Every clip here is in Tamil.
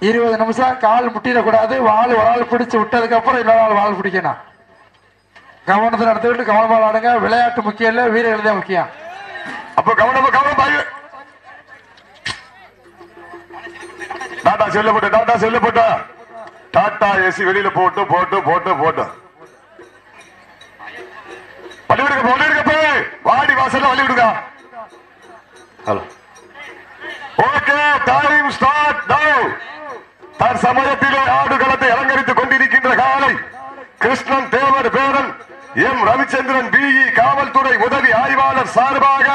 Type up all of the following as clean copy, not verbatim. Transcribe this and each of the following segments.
20 நிமிஷம் கால் முட்டிடக்கூடாது. வால் ஒரு ஆள் பிடிச்சு விட்டதுக்கு அப்புறம் இன்னொரு ஆள் வால் பிடிக்கணும். கவனத்தில் எடுத்துக்கிட்டு கவனமாக ஆடுங்க. விளையாட்டு முக்கியம் இல்ல, வீரர்கள் தான் முக்கியம். அப்போ கவனம் டாடா செல்ல போட்ட டாடா ஏசி வெளியில போட்டு போட்டு போட்டு போட்டு வழி போய் வாடி வாசல்ல வழி விடுங்க. ஹலோ ஓகே, டைம் ஸ்டார்ட் நவ. தற்சமயத்திலே ஆடுகளத்தை அலங்கரித்துக் கொண்டிருக்கின்ற காலை கிருஷ்ணன் தேவர் பேரன் எம் ரவிச்சந்திரன் பிஇ காவல்துறை உதவி ஆய்வாளர் சார்பாக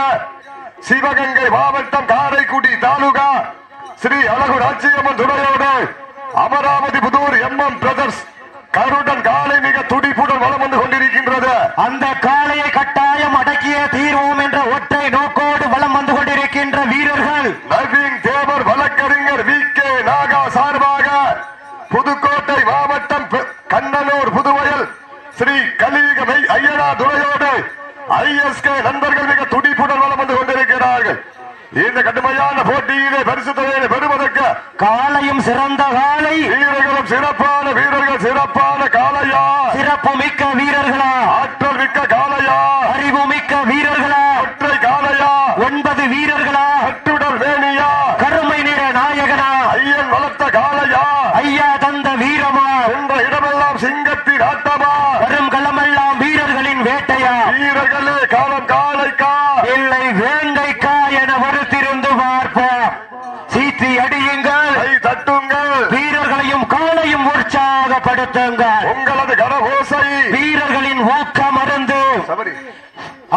சிவகங்கை மாவட்டம் காரைக்குடி தாலுகா ஸ்ரீ அழகு ராச்சியம்மன் துணையோடு அமராவதி புதூர் எம்எம் பிரதர்ஸ் கருடன் காலை மிக துடிப்புடன் வலம் வந்து கொண்டிருக்கின்றது. அந்த காளையை கட்டாயம் அடக்கிய தீர்வோம் என்ற ஒற்றை நோக்கோடு வலம் வந்து கொண்டிருக்கின்ற வீரர்கள் நவீன் தேவர் வழக்கறிஞர் வி கே நாகா சார்பாக புதுக்கோட்டை மாவட்டம் கண்ணனூர் புதுவயல் ஸ்ரீ கலிகமை ஐயனா துணையோடு ஐஎஸ்கே நண்பர்கள் மிக துடிப்புடன் வலம் வந்து கொண்டிருக்கிறார்கள். இந்த கடுமையான போட்டியிலே பரிசு தொகையை பெறுவதற்கு காளையும் சிறந்த காளை, வீரர்களும் சிறப்பான வீரர்கள், சிறப்பான காளையா, சிறப்பு மிக்க வீரர்களா, ஆற்றல் மிக்க காளையா, அறிவு மிக்க வீரர்களா, ஒற்றை காளையா, 9 வீரர்களா, கட்டுடல் வேணியா, கருமை நிற நாயகனா, ஐயன் வளர்த்த காளையா, ஐயா தந்த வீரமா, என்ற இடமெல்லாம் சிங்கத்தின் ஆட்டமா, வரும் களமெல்லாம் வீரர்களின் வேட்டையா, வீரர்களே காலம் காளைக்கா இல்லை வேங்கைக்கா என வருத்திருந்து பார்ப்போம். சீட்டி அடியுங்கள், கை தட்டுங்கள், வீரர்களையும் காளையும் உற்சாகப்படுத்துங்கள். உங்களது கரகோசை வீரர்களின் ஊக்கம் அருந்து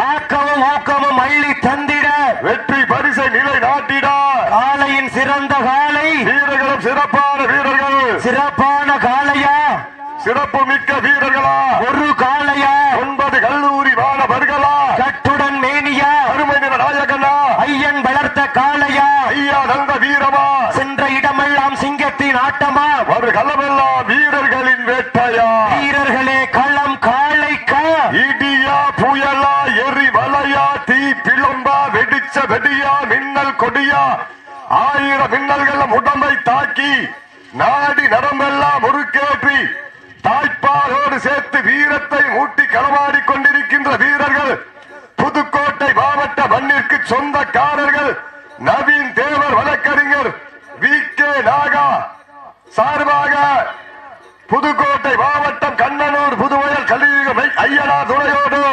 ஆக்கமும் ஊக்கமும் அள்ளி தந்திட வெற்றி பரிசை நிலை நாட்டிட காளையின் சிறந்த காளை, வீரர்களும் சிறப்பான வீரர்கள், சிறப்பான காளையா, சிறப்பு மிக்க வீரர்களா, ஒரு காளையா, 9 கல்லூரி மாணவர்களா, கட்டுடன் மேனியா, அருமை நிற நாயகனா, ஐயன் வளர்த்த காளையா, ஐயா நந்த வீரமா, சென்ற இடமெல்லாம் சிங்கத்தின் ஆட்டமா, ஒரு களமெல்லாம் வீரர்களின் வேட்டையா, வீரர்களே களம் காளைக்கா, இடியா புயலா எரி வலையா தீ பிளம்பா வெடிச்ச வெடியா மின்னல் கொடியா, 1000 மின்னல்கள் உடம்பை தாக்கி நாடி நரம்பெல்லாம் முறுக்கேற்றி தாய்ப்பாலோடு சேர்த்து வீரத்தை மூட்டி களமாடி கொண்டிருக்கின்ற வீரர்கள் புதுக்கோட்டை மாவட்ட மண்ணிற்கு சொந்தக்காரர்கள் நவீன் தேவர் வழக்கறிஞர் வி கே நாகா சார்பாக புதுக்கோட்டை மாவட்டம் கண்ணனூர் புதுவயல் கலிகமை ஐயனா துணையோடு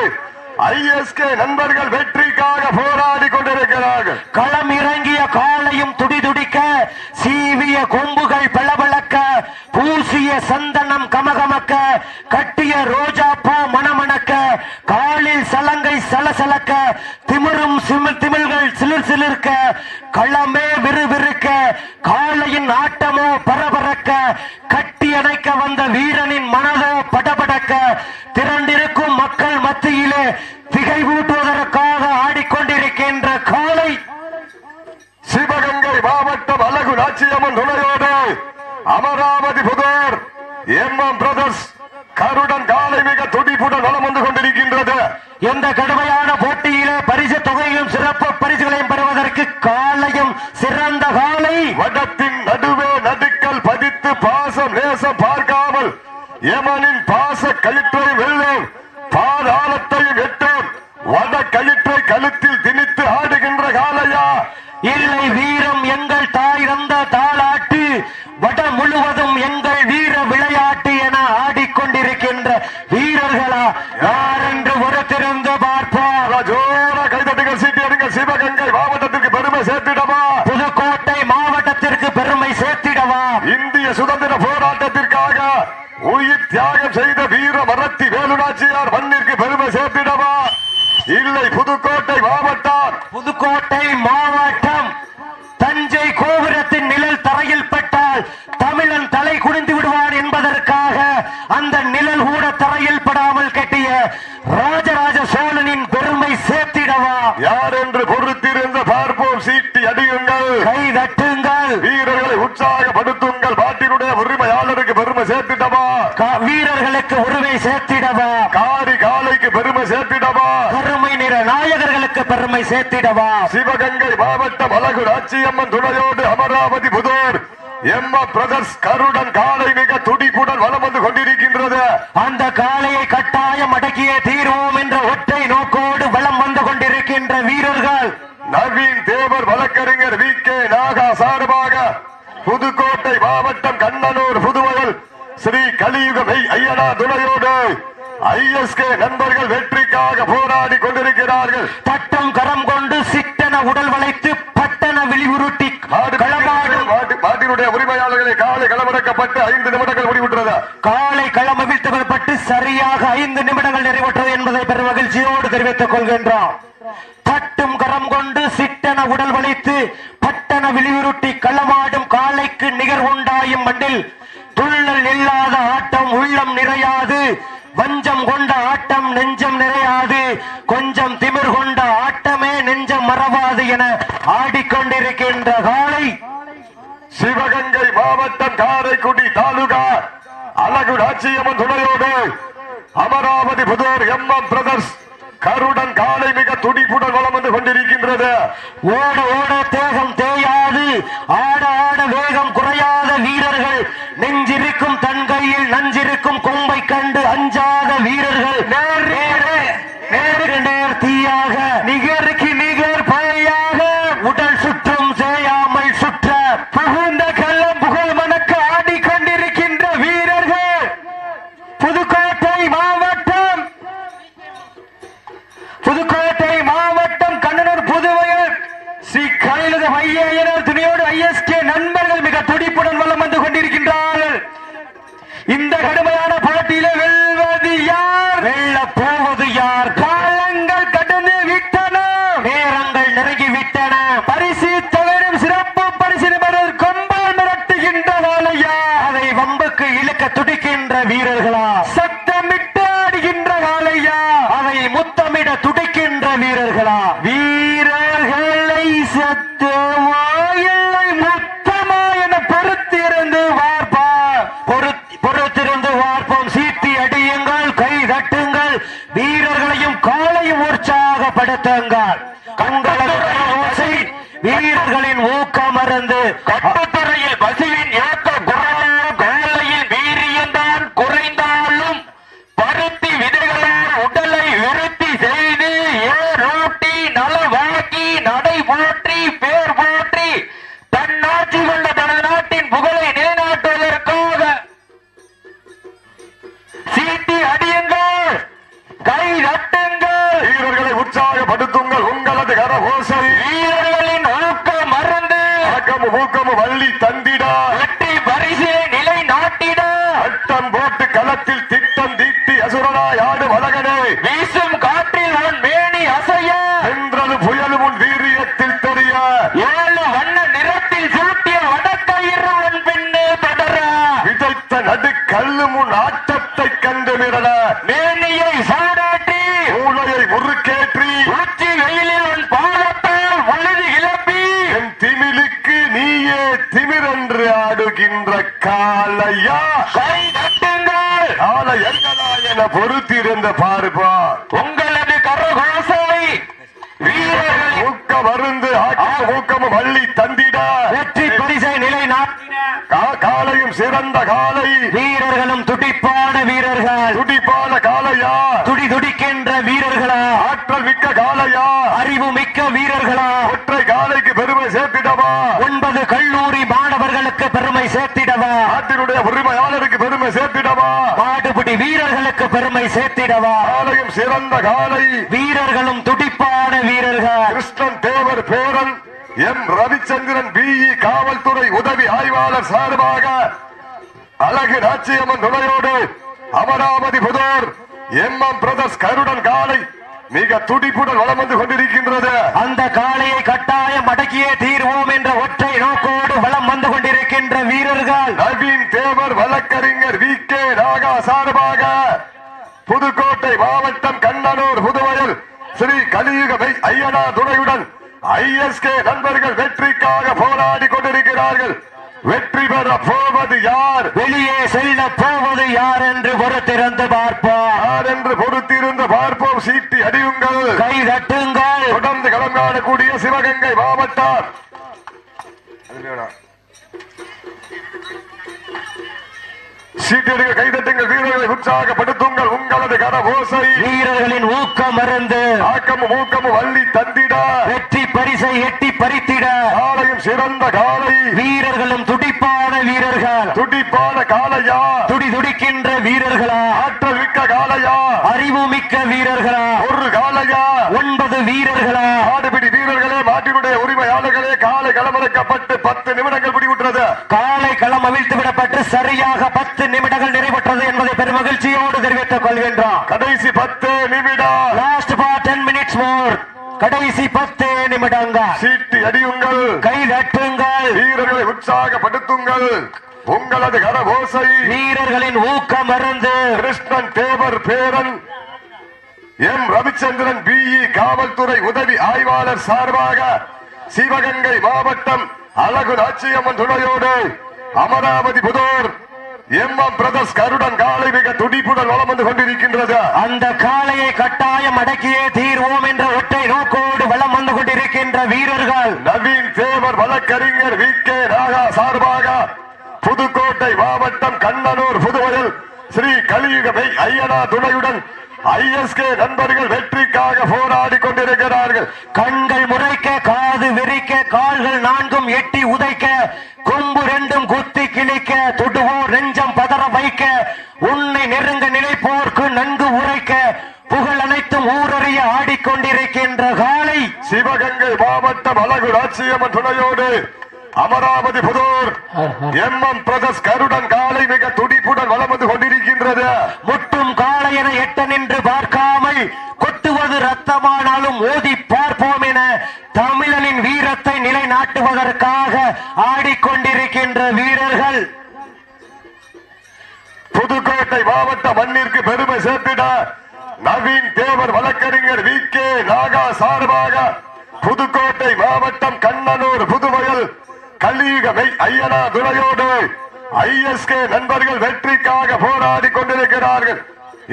ஐஎஸ்கே நண்பர்கள் வெற்றிக்காக போராடி கொண்டிருக்கிறார்கள். களம் இறங்கிய காலையும் துடிதுடிக்க, சீவிய கொம்புகள் பளபளக்க, பூசிய சந்தனம் கமகமக்க, கட்டிய ரோஜா பூ மணமணக்க, காலில் சலங்கை சலசலக்க, திமிரும் திமிழ்கள் சிலிர் சிலிர்க்க, களமே விறுவிறுக்க, காளையின் ஆட்டமோ பரபரக்க, கட்டி அணைக்க வந்த வீரனின் மனதோ படபடக்க, திரண்டிருக்கும் மக்கள் மத்தியிலே திகைவூட்டுவதற்காக ஆடிக்கொண்டிருக்கின்ற காளை சிவகங்கை மாவட்டம் அழகு நாச்சியம்மன் துணையோடு அமராவதி புதூர் எம்எம் பிரதர்ஸ் கருடன் காலை மிக துடிப்புடன் வலம் வந்து கொண்டிருக்கின்றது. இந்த கடுமையான போட்டியிலே பரிசு தொகையும் சிறப்பு பரிசுகளையும் பெறுவதற்கு காளையும் சிறந்த காளை, வடத்தின் நடுவே நடுக்கல் பதித்து பாசம் நேசம் பார்க்காமல் யமனின் பாச கயிற்றை வெல்லும், பாதாளத்தையும் எட்டும், வட கயிற்றை கழுத்தில் திணித்து ஆடுகின்ற காளையா, இல்லை வீரம் எங்கள் தாய் தந்த தாளாட்டு, வட முழுவதும் எங்கள் வீர விளையாட்டு என ஆடிக்கொண்டிருக்கின்ற வீரர்களா யார் என்று ஒருத்திருந்து பார்ப்போம். ஜோர கைதட்டுகள் சீட்டியடிங்கள். சிவகங்கை மாவட்டத்திற்கு பெருமை சேர்த்திடவா, புதுக்கோட்டை மாவட்டத்திற்கு பெருமை சேர்த்திடவா, இந்திய சுதந்திர போராட்டத்திற்காக உயிர் தியாகம் செய்த வீர மரத்தி வேலுநாச்சியார் மண்ணிற்கு பெருமை சேர்த்திடவா, இல்லை புதுக்கோட்டை மாவட்டம், புதுக்கோட்டை மாவட்டம் தஞ்சை கோபுரத்தின் நிழல் தரையில் பட்டால் தமிழன் தலை குனிந்து விடுவார் என்பதற்காக அந்த நிழல் கூட தரையில் படாமல் கட்டிய ராஜராஜ சோழனின் பெருமை சேர்த்திடவா, யார் என்று பொறுத்திருந்து பார்ப்போம். சீட்டி அடியுங்கள், கை தட்டுங்கள், வீரர்களை உற்சாகப்படுத்துங்கள். பாட்டினுடைய உரிமையாளருக்கு பெருமை சேர்த்திடவா, வீரர்களுக்கு உரிமை சேர்த்திடவா, காரி காலைக்கு பெருமை சேர்த்திடவா, கருமை நிற நாயகர்களுக்கு பெருமை சேர்த்திடவா. சிவகங்கை மாவட்டம் அழகு ராச்சியம்மன் துணையோடு அமராவதி புதூர் பிரதர்ஸ் கருடன் காலை மிக துடிப்புடன் வலம் வந்து கொண்டிருக்கின்றது. அந்த காளையை கட்டாயம் அடக்கிய தீர்வோம் என்ற ஒற்றை நோக்கோடு வலம் வந்து கொண்டிருக்கின்ற வீரர்கள் நவீன் தேவர் வழக்கறிஞர் வி கே நாகா சார்பாக புதுக்கோட்டை மாவட்டம் கண்ணனூர் புதுவயல் ஸ்ரீ கலியுக ஐயனா துணையோடு ISK நண்பர்கள் வெற்றிக்காக போராடி கொண்டிருக்கிறார்கள். தட்டம் கரம் கொண்டு சிட்டன உடல் வளைத்து பட்டன விழிவுருட்டி மாட்டினுடைய உரிமையாளர்களை காலை களமிறக்கப்பட்டு 5 நிமிடங்கள் முடிவுற்றது. காலை களமவிழ்த்தப்பட்டு சரியாக 5 நிமிடங்கள் நிறைவுற்றது என்பதை பெரும் மகிழ்ச்சியோடு தெரிவித்துக் கொள்கின்றோம். தட்டும் கரம் கொண்டு சிட்டன உடல் வளைத்து பட்டன விழிவுருட்டி களமாடும் காளைக்கு நிகர் உண்டாயும் மண்ணில் துள்ளல் இல்லாத ஆட்டம் உள்ளம் நிறையாது, வஞ்சம் கொண்ட ஆட்டம் நெஞ்சம் நிறையாது, கொஞ்சம் திமிர் கொண்ட ஆட்டமே நெஞ்சம் மறவாது என ஆடிக்கொண்டிருக்கின்ற காளை சிவகங்கை மாவட்டம் காரைக்குடி தாலுகா அழகு நாச்சியம்மன் துணையோடு அமராவதி புதூர் பிரதர்ஸ் கருடன் காலை மிக துடிப்புடன் வலம் வந்து கொண்டிருக்கின்றது. ஓட ஓட தேகம் தேயாது, ஆட ஆட வேகம் குறையாத வீரர்கள், நெஞ்சிருக்கும் தன் கையில் நஞ்சிருக்கும் கொம்பை கண்டு அஞ்சாத வீரர்கள், நேருக்கு நேர் தீயாக நிகருக்கு நிகர் பழையாக உடல் சுற்றும் செய்யாமல் சுற்ற புகுந்த கள்ளம் புகழ் மணக்க ஆடிக்கொண்டிருக்கின்ற வீரர்கள் புதுக்கோட்டை மாவட்டம் கண்ணனூர் புதுவயல் ஸ்ரீ கலியுக ஐயனார் துணையோடு ISK நண்பர்கள் மிக துடிப்புடன் வலம் வந்து கொண்டிருக்கின்றார்கள். இந்த கடுமையான போட்டியிலே வெல்வது யார், வெல்ல போவது யார்? காலங்கள் கடந்து விட்டன, நேரங்கள் நெருங்கி விட்டன. பரிசு தவறும் சிறப்பு பரிசு பெறும் கொம்பால் மிரட்டுகின்ற காளையா, அதை வம்புக்கு இழுக்க துடிக்கின்ற வீரர்களா, சத்தமிட்டு ஆடுகின்ற காளையா, அதை முத்தமிட துடிக்கின்ற வீரர்களா? வீரர்களை சத்தமா இல்லை முத்தமா என பொறுத்திருந்து பார்ப்போம். சீட்டி அடியுங்கள், கை தட்டுங்கள், வீரர்களையும் காலையும் உற்சாகப்படுத்துங்கள். ஓசை வீரர்களின் ஊக்கம் மறந்து கட்டுத்துறையில் பசுவின் ஏற்ற காலையில் வீரியந்தான் குறைந்தாலும் பருத்தி விதைகளால் உடலை விருத்தி செய்து ஏறூட்டி நலவாக்கி நடை போற்றி பேர் போற்றி தன்னாட்சி கொண்ட தனது நாட்டின் புகழை நிலைநாட்டுவதற்காக சீட்டி அடியுங்கள், கை தட்டுங்கள், வீரர்களை உற்சாகப்படுத்துங்கள். உங்களது கரகோசை வீரர்களின் ஊக்கம் மறந்து ஊக்கமும் வள்ளி தந்திட வெற்றி பரிசிலை நிலை நாட்டிட அட்டம் போட்டு களத்தில் திட்டம் தீட்டி அசுரனாய் ஆடும் அழகனே, வீசும் காற்றில் உன் மேனி அசைய என்றது புயலும் உன் வீரியத்தில் தெரிய 7 வண்ண நிறத்தில் சூட்டிய வடக்கயிறு உன் பின்னே தொடர விதைத்த நடு கல்லும் உன் ஆட்டத்தை கண்டு மிரள மேனியை சாடாட்டி மூளையை முறுக்கேற்றி உச்சி வெயிலில் உன் பாதத்தால் வலது இழப்பி என் திமிலுக்கு நீயே திமிரென்று ஆடுகின்ற காளையா, கை தட்டுங்கள், காலை எங்கடா என பொறுத்திருந்த பார்ப்பா. உங்களது கரகோசை வீரர்கள் ஊக்க மருந்து ஊக்கமும் வள்ளி தந்திட வெற்றி பரிசை நிலை நாட்டிட காலையும் சிறந்த காலை, வீரர்களும் துடிப்பான வீரர்கள், துடிப்பான காளையா, துடி துடிக்கின்ற வீரர்களா, ஆற்றல் மிக்க காளையா, அறிவு மிக்க வீரர்களா, ஒற்றை காலைக்கு பெருமை சேர்த்திடவா, 9 கல்லூரி மாணவர்களுக்கு பெருமை சேர்த்திடவா, நாட்டினுடைய உரிமையாளருக்கு பெருமை சேர்த்திடவா, மாடுபிடி வீரர்களுக்கு பெருமை சேர்த்திடவா, காலையும் சிறந்த காலை, வீரர்களும் துடிப்பான வீரர்கள், கிருஷ்ணன் தேவர் பேரன் ரவிச்சந்திரன் BE காவல்துறை உதவி ஆய்வாளர் சார்பாக அழகு நாச்சியம்மன் துணையோடு அமராவதி புதூர் பிரதர்ஸ் கருடன் காலை மிக துடிப்புடன் வலம் வந்து கொண்டிருக்கின்றது. அந்த காளையை கட்டாயம் அடக்கியே தீர்வோம் என்ற ஒற்றை நோக்கோடு வலம் வந்து கொண்டிருக்கின்ற வீரர்கள் நவீன் தேவர் வழக்கறிஞர் வி கே நாகா சார்பாக புதுக்கோட்டை மாவட்டம் கண்ணனூர் புதுவயல் ஸ்ரீ கலியுக ஐயனா துணையுடன் ISK நண்பர்கள் வெற்றிக்காக போராடி கொண்டிருக்கிறார்கள். வெற்றி பெற போவது யார், வெளியே செல்ல போவது யார் என்று பொறுத்திருந்து பார்ப்போம். யார் என்று பொறுத்திருந்து பார்ப்போம். சீட்டி அடியுங்கள், கை தட்டுங்கள். தொடர்ந்து களம் காணக்கூடிய சிவகங்கை மாவட்டம் சீட்டியடிக்க கைதட்டுங்கள், வீரர்களை உற்சாகப்படுத்துங்கள். உங்களது கரவோசை வீரர்களின் ஊக்கம் மருந்து ஆக்கமும் ஊக்கமும் வள்ளி தந்திட வெற்றி பரிசை எட்டி பறித்திட காலையும் சிறந்த காலை வீரர்களும் துடிப்பான வீரர்கள். துடிப்பான காலையா, துடிக்கின்ற வீரர்களா, ஆற்றல் மிக்க காலையா, அறிவு மிக்க வீரர்களா, ஒரு காலையா, 9 வீரர்களா, ஆடுபிடி வீரர்களே, மாட்டினுடைய உரிமையாளர்களே, காலை களமிறக்கப்பட்டு 10 நிமிடங்கள் முடிவுற்றது. காலை களம் அவிழ்த்து விடப்பட்டு சரியாக 10 நிமிடங்கள் நிறைவேற்றது என்பதை பெரும் மகிழ்ச்சியோடு தெரிவித்துக் கொள்கின்றோம். கடைசி 10 நிமிடம். லாஸ்ட் ஃபார் 10 மினிட்ஸ் மோர். கடைசி 10 நிமிடங்கள். சீட்டி அடியுங்கள், கை தட்டுங்கள், வீரர்களை உற்சாகப்படுத்துங்கள். உங்களது கரவோசை வீரர்களின் ஊக்கம் மருந்து கிருஷ்ணன் தேவர் பேரன் எம் ரவிச்சந்திரன் பிஇ காவல்துறை உதவி ஆய்வாளர் சார்பாக சிவகங்கை மாவட்டம் அழகு நாச்சியம்மன் துணையோடு அமராவதி புதூர் எம் பிரதர்ஸ் கருடன் காலை மிக துடிப்புடன் வலம் வந்து கொண்டிருக்கின்றது. அந்த காளையை கட்டாயம் அடக்கியே தீர்வோம் என்ற ஒற்றை நோக்கோடு வலம் வந்து கொண்டிருக்கின்ற வீரர்கள் நவீன் தேவர் வழக்கறிஞர் வி கே நாகா சார்பாக புதுக்கோட்டை மாவட்டம் கண்ணனூர் புதுவையில் ஸ்ரீ கலியுகமை ஐயனா துணையுடன் ISK நண்பர்கள் வெற்றிக்காக போராடி கொண்டிருக்கிறார்கள். கண்கள் முறைக்க, காது வெறிக்க, கால்கள் 4 எட்டி உதைக்க, கொம்பு 2 குத்தி கிழிக்க, தொடுவோர் நெஞ்சம் பதற வைக்க, உன்னை நெருங்க நினைப்போர்க்கு நன்கு உரைக்க, புகழ் அனைத்தும் ஊரறிய ஆடிக்கொண்டிருக்கின்ற காலை சிவகங்கை மாவட்டம் அழகு ராட்சியம்மன் துணையோடு அமராவதி புதூர் எம் பிரதர்ஸ் கருடன் காலை மிக துடிப்புடன் வலம் வந்து கொண்டிருக்கின்றது. முட்டும் காலை என எட்ட நின்று பார்க்காமல் கொட்டுவது ரத்தமானாலும் மோதி பார்ப்போம் என தமிழனின் வீரத்தை நிலைநாட்டுவதற்காக ஆடிக்கொண்டிருக்கின்ற வீரர்கள் புதுக்கோட்டை மாவட்ட மண்ணிற்கு பெருமை சேர்த்திட நவீன் தேவர் வழக்கறிஞர் வி கே நாகா சார்பாக புதுக்கோட்டை மாவட்டம் கண்ணனூர் புதுவையில் கலியுகமை ஐயனா துணையோடு ISK நண்பர்கள் வெற்றிக்காக போராடி கொண்டிருக்கிறார்கள்.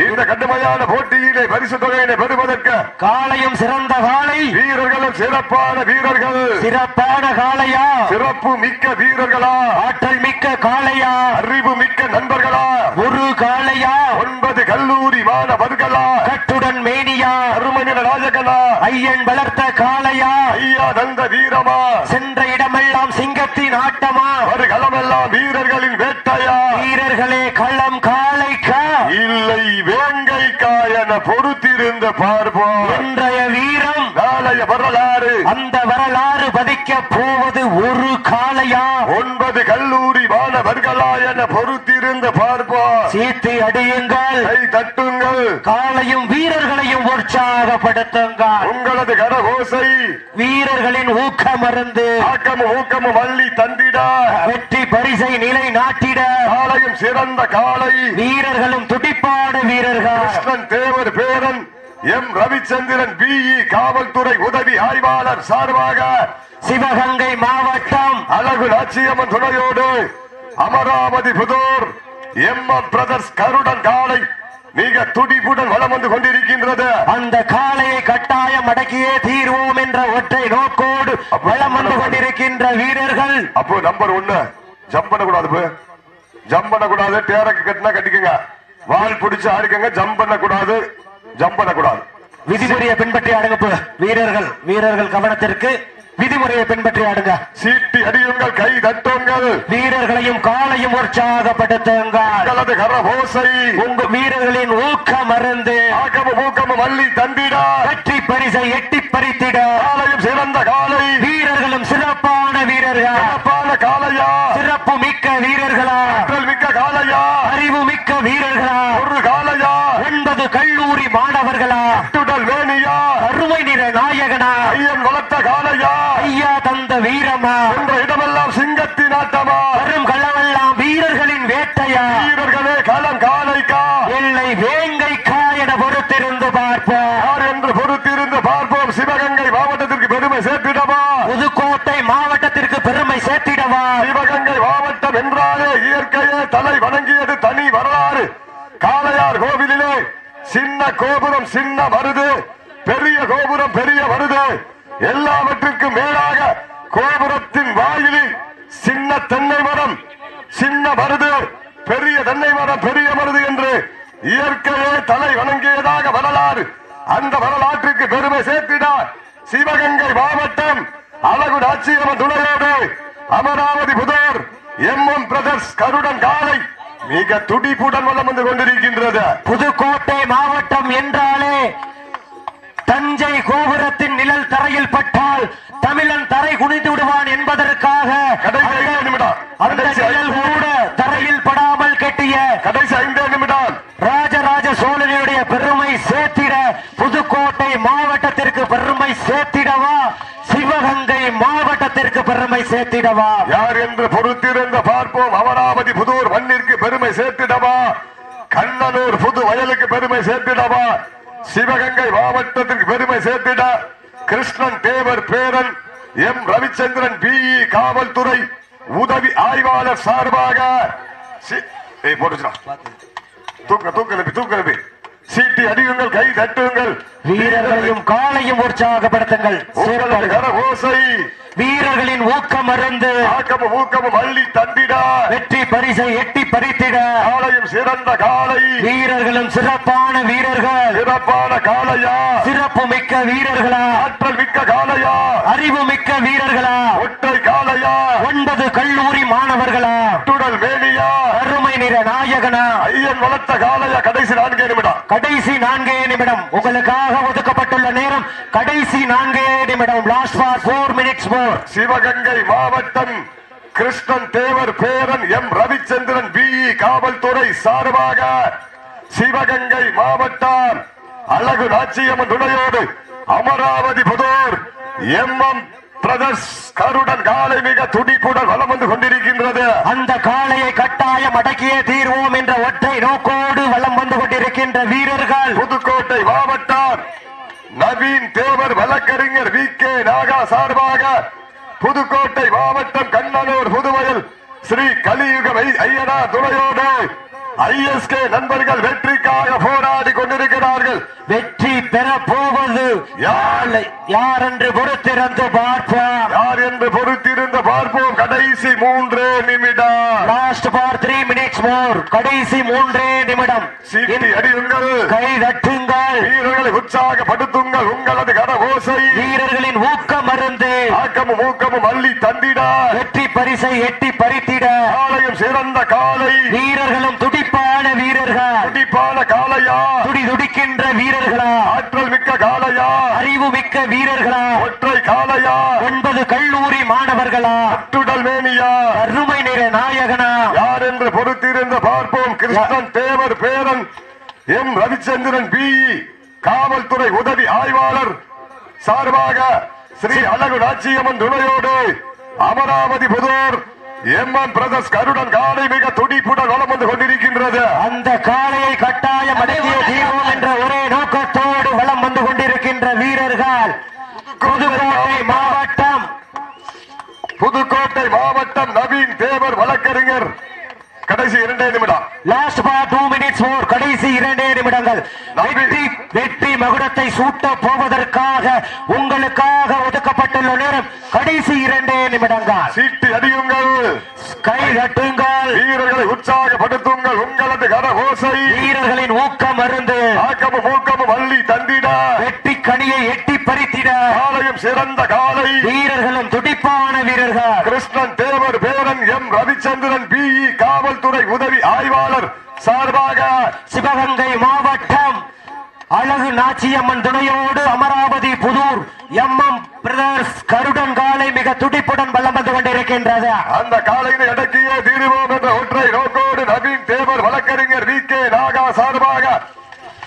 இந்த கடுமையான போட்டியிலே பரிசு தொகையினை பெறுவதற்கு காலையும் சிறந்த காலை, வீரர்களும் சிறப்பான வீரர்கள். சிறப்பான காளையா, சிறப்பு மிக்க வீரர்களா, ஆற்றல் மிக்க காளையா, அறிவு மிக்க நண்பர்களா, ஒரு காளையா, 9 கல்லூரி மாணவர்களா, கட்டுடன் மேனியா, அருமனில ராஜகனா, ஐயன் வளர்த்த காளையா, ஐயா நந்த வீரமா, சென்ற இடமெல்லாம் சிங்கத்தின் ஆட்டமா, ஒரு களமெல்லாம் வீரர்களின் வேட்டையா, வீரர்களே களம் காளைக்கா இல்லை வேங்கைக்கா என பொறுத்திருந்த பார்ப்போம். இன்றைய வீரம் நாளைய வரலாறு, அந்த வரலாறு பதிக்க போவது ஒரு காளையா, 9 கல்லூரி மாணவர்களா என பொறுத்திருந்த பார்ப்போம். சீட்டு அடியுங்கள், கை தட்டுங்கள், காளையும் வீரர்களையும் உற்சாகப்படுத்துங்கள். உங்களது கரகோசை வீரர்களின் ஊக்கம் மருந்து ஆக்கமும் ஊக்கமும் வள்ளி தந்திட வெற்றி பரிசை நிலை நாட்டிட காலையும் சிறந்த காலை வீரர்களும் துடிப்பான வீரர்கள் கிருஷ்ணன் தேவர் பேரன் எம் ரவிச்சந்திரன் பிஇ காவல்துறை உதவி ஆய்வாளர் சார்பாக சிவகங்கை மாவட்டம் அழகு நாச்சியம்மன் துணையோடு அமராவதி புதூர் எம் பிரதர்ஸ் கருடன் காலை மிக துடிப்புடன் வலம் வந்து கொண்டிருக்கின்றது. அந்த காளையை கட்டாயம் அடக்கியே தீர்வோம் என்ற ஒற்றை நோக்கோடு வலம் வந்து கொண்டிருக்கின்ற வீரர்கள். அப்போ நம்பர் 1 ஜம்ப் பண்ணக்கூடாது, ஜம்ப் பண்ணக்கூடாது, டேரக்கு கட்டினா கட்டிக்கங்க, வால் பிடிச்சு ஆடிக்கங்க, ஜம்ப் பண்ணக்கூடாது, ஜம்ப் பண்ணக்கூடாது. விதிமுறையை பின்பற்றி ஆடுங்க வீரர்கள் கவனத்திற்கு, விதிமுறையை பின்பற்றி ஆடுங்க. சீட்டி அடியுங்கள், கை தட்டுங்கள், வீரர்களையும் காலையும் உற்சாகப்படுத்துங்கள். கரபோசை உங்க வீரர்களின் ஊக்கம் மருந்து ஆக்கமும் ஊக்கமும் வள்ளி தந்திட வெற்றி பரிசை எட்டி பறித்திட காலையும் சிறந்த காலை வீரர்களும் சிறப்பான வீரர்கள், சிறப்பான காலையா, சிறப்பு மிக்க வீரர்களா, ஆற்றல் மிக்க காலையா, அறிவு மிக்க வீரர்களா, ஒரு காலையா, 9 கல்லூரி மாணவர்களா, கட்டுடல் வேணியா, அருமை நிற நாயகனா, ஐயன் வளர்த்த காலையா, ஐயா தந்த வீரமா, என்ற இடமெல்லாம் சிங்கத்தின் ஆட்டமா, வரும் களமெல்லாம் வீரர்களின் வேட்டையா, வீரர்களே களம் காலைக்கா எல்லை வேங்கைக்கா என பொறுத்திருந்து பார்ப்போம். யார் என்று பொறுத்திருந்து பார்ப்போம். சிவகங்கை மாவட்டத்திற்கு பெருமை சேர்த்திடவா, புதுக்கோட்டை மாவட்டத்திற்கு பெருமை சேர்த்திடவா, சிவகங்கை மாவட்டம் என்றாலே இயற்கையே தலை வணங்கியது தனி வரலாறு. காளையார் கோவிலிலே சின்ன கோபுரம் சின்ன மருது, பெரிய கோபுரம் பெரிய மருது, எல்லாவற்றிற்கும் மேலாக கோபுரத்தின் வாயிலில் சின்ன தென்னை மரம், சின்ன மருது, பெரிய தென்னை மரம் அந்த வரலாற்றுக்கு பெருமை சேர்த்திட சிவகங்கை மாவட்டம் அழகு நாச்சியம்மன் துணையோடு அமராவதி புதூர் எம்எம் பிரதர்ஸ் கருடன் காலை மிக துடிப்புடன் வலம் வந்து கொண்டிருக்கின்றது. புதுக்கோட்டை மாவட்டம் என்றாலே தஞ்சை கோபுரத்தின் நிழல் தரையில் பட்டால் தமிழன் தரை குனிந்து விடுவான் என்பதற்காக அந்த நிழல் கூட தரையில் படாமல் கட்டிய கடைசி 5 நிமிடம் ராஜராஜ சோழனுடைய பெருமை சேர்த்திட புதுக்கோட்டை மாவட்டத்திற்கு பெருமை சேர்த்திடவா சிவகங்கை மாவட்டத்திற்கு பெருமை சேர்த்திடவா யார் என்று பொறுத்திருந்த பார்ப்போம். அமராவதி புதூர் மண்ணிற்கு பெருமை சேர்த்திடவா, கண்ணனூர் புது வயலுக்கு பெருமை சேர்த்திடவா, சிவகங்கை மாவட்டத்திற்கு பெருமை சேர்த்திட கிருஷ்ணன் தேவர் பேரன் எம் ரவிச்சந்திரன் பிஇ காவல்துறை உதவி ஆய்வாளர் சார்பாக தூக்கி சீட்டி அடியுங்கள், கை தட்டுங்கள், வீரர்களையும் காலையும் உற்சாகப்படுத்துங்கள். ஓசை வீரர்களின் ஊக்கம் அருந்து ஊக்கமும் அள்ளி தந்திட வெற்றி பரிசை எட்டி பறித்திட காலையும் சிறந்த காலை, வீரர்களும் சிறப்பான வீரர்கள், சிறப்பான காலையா, சிறப்பு மிக்க வீரர்களா, ஆற்றல் மிக்க காலையா, அறிவு மிக்க வீரர்களா, ஒற்றை காலையா, 9 கல்லூரி மாணவர்களா, துடல் வேலியா, அருமை நிற நாயகனா, ஐயன் வளர்த்த காலையா. கடைசி 4 நிமிடம், கடைசி 4 நிமிடம் உங்களுக்காக ஒதுக்கப்பட்டுள்ள நேரம் கடைசி 4 நிமிடம். லாஸ்ட் ஃபார் 4 மினிட்ஸ் மோர். சிவகங்கை மாவட்டம் கிருஷ்ணன் தேவர் பேரன் எம் ரவிச்சந்திரன் பிஇ காவல்துறை சார்பாக சிவகங்கை மாவட்டம் அழகு நாச்சியம்மன் துணையோடு அமராவதி புதூர் எம்எம் பிரதர்ஸ் கருடன் காலை மிக துடிப்புடன் வலம் வந்து கொண்டிருக்கின்றது. அந்த காளையை கட்டாயம் அடக்கியே தீர்வோம் என்ற ஒற்றை நோக்கோடு வலம் வந்து கொண்டிருக்கின்ற வீரர்கள் புதுக்கோட்டை மாவட்டம் நவீன் தேவர் வழக்கறிஞர் வி கே நாகா சார்பாக புதுக்கோட்டை மாவட்டம் கண்ணனூர் புதுவயல் ஸ்ரீ கலியுக ஐயனார் துணையோடு ஐஎஸ்கே நண்பர்கள் வெற்றிக்காக போராடி கொண்டிருக்கிறார்கள். வெற்றி பெற போவது யார் என்று பொறுத்திருந்து பார்ப்போம். யார் என்று பொறுத்திருந்து பார்ப்போம். கடைசி 3 நிமிடம். லாஸ்ட் ஃபார் 3 மினிட்ஸ் மோர். கடைசி 3 நிமிடம். சீட்டி அடியுங்கள், கை தட்டுங்கள், வீரர்களை உற்சாகப்படுத்துங்கள். உங்களது கரகோசை வீரர்களின் ஊக்கம் அருந்து ஆக்கமும் ஊக்கமும் அள்ளி தந்திட வெற்றி பரிசை எட்டி பறித்திட காலையும் சிறந்த காலை, வீரர்களும் துடிப்பான வீரர்கள், துடிப்பான காலையா, துடிக்கின்ற வீரர்களா, ஆற்றல் மிக்க காலையா, அறிவு மிக்க வீரர்களா, ஒற்றை காலையா, 9 கல்லூரி மாணவர்களா, அட்டுடல் மேனியா, அருமை நிற நாயகனா, யார் என்று பொறுத்திருந்து பார்ப்போம். கிருஷ்ணன் தேவர் பேரன் எம் ரவிச்சந்திரன் பிஇ காவல்துறை உதவி ஆய்வாளர் சார்பாக ஸ்ரீ அழகு நாச்சியம்மன் துணையோடு அமராவதி புதூர் எம்எம் பிரதர்ஸ் கருடன் காலை மிக துடிப்புடன் வலம் வந்து கொண்டிருக்கின்றது. அந்த காளையை கட்டாயம் அடக்கிய தீர்வோம் என்ற ஒரே நோக்கத்தோடு வலம் வந்து கொண்டிருக்கின்ற வீரர்கள் புதுக்கோட்டை மாவட்டம் நவீன் தேவர் வழக்கறிஞர். கடைசி 2 நிமிடம். லாஸ்ட் ஃபார் 2 மினிட்ஸ் மோர். கடைசி 2 நிமிடங்கள். வெற்றி மகுடத்தை சூட்ட போவதற்காக உங்களுக்காக ஒதுக்கப்பட்டுள்ள நேரம் கடைசி 2 நிமிடங்கள். சீட்டி அடியுங்கள், கை தட்டுங்கள், வீரர்களை உற்சாகப்படுத்துங்கள். உங்களது கரகோசை வீரர்களின் ஊக்கம் அருந்து ஆக்கமும் ஊக்கமும் அள்ளி தந்திட வெற்றி கனியை எட்டி பறித்திட காலையும் சிறந்த காலை, வீரர்களும் துடிப்பான வீரர்கள். கிருஷ்ணன் தேவர் பேரன் எம் ரவிச்சந்திரன் பிஇ காவல்துறை உதவி ஆய்வாளர் சார்பாக சிவகங்கை மாவட்டம் அழகு நாச்சியம்மன் துணையோடு அமராவதி புதூர் எம்எம் பிரதர்ஸ் கருடன் காலை மிக துடிப்புடன் வலம் வந்து கொண்டிருக்கின்றது. அந்த காலையினை அடக்கியே தீர்வோம் என்ற ஒற்றை நோக்கோடு நவீன் தேவர் வழக்கறிஞர் வி கே நாகா சார்பாக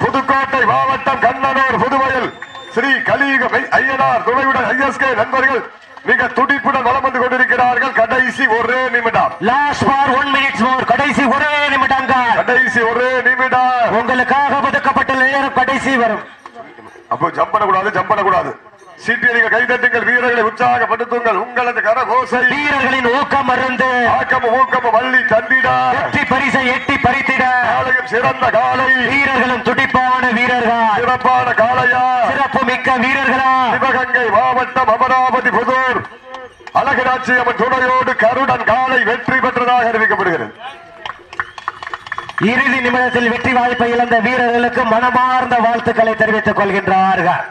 புதுக்கோட்டை மாவட்டம் கண்ணனூர் புதுவயல் ஸ்ரீ கலியுக ஐயனார் துணையுடன் ஐஎஸ்கே நண்பர்கள் மிக துடிப்புடன் வலம் வந்து கொண்டிருக்கிறார்கள். கடைசி 1 நிமிடம். லாஸ்ட் ஃபார் 1 மினிட்ஸ் மோர். கடைசி 1 நிமிடங்கள். கடைசி 1 நிமிடம். உங்களுக்காக ஒதுக்கப்பட்டுள்ள நேரம் கடைசி வரும். அப்போ ஜம்ப் பண்ணக்கூடாது. சீட்டியடிகள், கைதட்டுங்கள், வீரர்களை உற்சாகப்படுத்துங்கள். உங்களது கரகோசை வீரர்களின் ஊக்கம் அருந்து ஆக்கமும் ஊக்கமும் அள்ளி தந்திட வெற்றி பரிசை எட்டி பறித்திட காலையும் சிறந்த காலை, வீரர்களும் துடிப்பான வீரர்கள், சிறப்பான காலையா, சிறப்பு மிக்க வீரர்களா, சிவகங்கை மாவட்டம் அமராவதி புதூர் அழகு நாச்சியம்மன் துணையோடு கருடன் காலை வெற்றி பெற்றதாக அறிவிக்கப்படுகிறது. இறுதி நிமிடத்தில் வெற்றி வாய்ப்பை இழந்த வீரர்களுக்கு மனமார்ந்த வாழ்த்துக்களை தெரிவித்துக் கொள்கின்றார்கள்.